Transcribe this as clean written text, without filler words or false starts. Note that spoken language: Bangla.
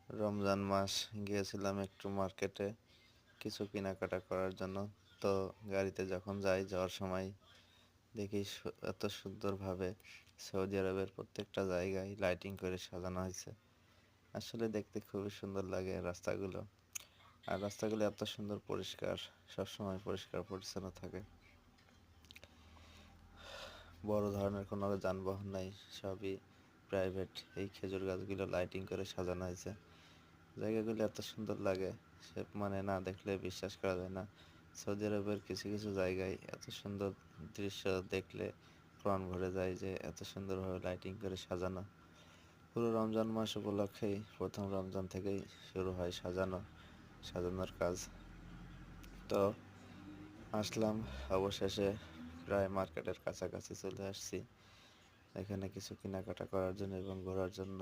রমজান মাস গিয়েছিলাম একটু মার্কেটে কিছু কেনাকাটা করার জন্য। তো গাড়িতে যখন যাওয়ার সময় দেখি এত সুন্দরভাবে সৌদি আরবের প্রত্যেকটা জায়গায় লাইটিং করে সাজানো হয়েছে। আসলে দেখতে খুবই সুন্দর লাগে রাস্তাগুলো। আর রাস্তাগুলো এত সুন্দর পরিষ্কার, সবসময় পরিষ্কার পরিচ্ছন্ন থাকে। বড় ধরনের কোনো যানবাহন নাই, সবই প্রাইভেট। এই খেজুর গাছগুলো লাইটিং করে সাজানো হয়েছে। জায়গাগুলো এত সুন্দর লাগে, সে মানে না দেখলে বিশ্বাস করা যায় না। সৌদি আরবের কিছু কিছু জায়গায় এত সুন্দর দৃশ্য দেখলে প্রাণ ভরে যায় যে এত সুন্দরভাবে লাইটিং করে সাজানো। পুরো রমজান মাস উপলক্ষেই প্রথম রমজান থেকেই শুরু হয় সাজানোর কাজ। তো আসলাম অবশেষে, প্রায় মার্কেটের কাছাকাছি চলে আসছি এখানে কিছু কেনাকাটা করার জন্য এবং ঘোরার জন্য।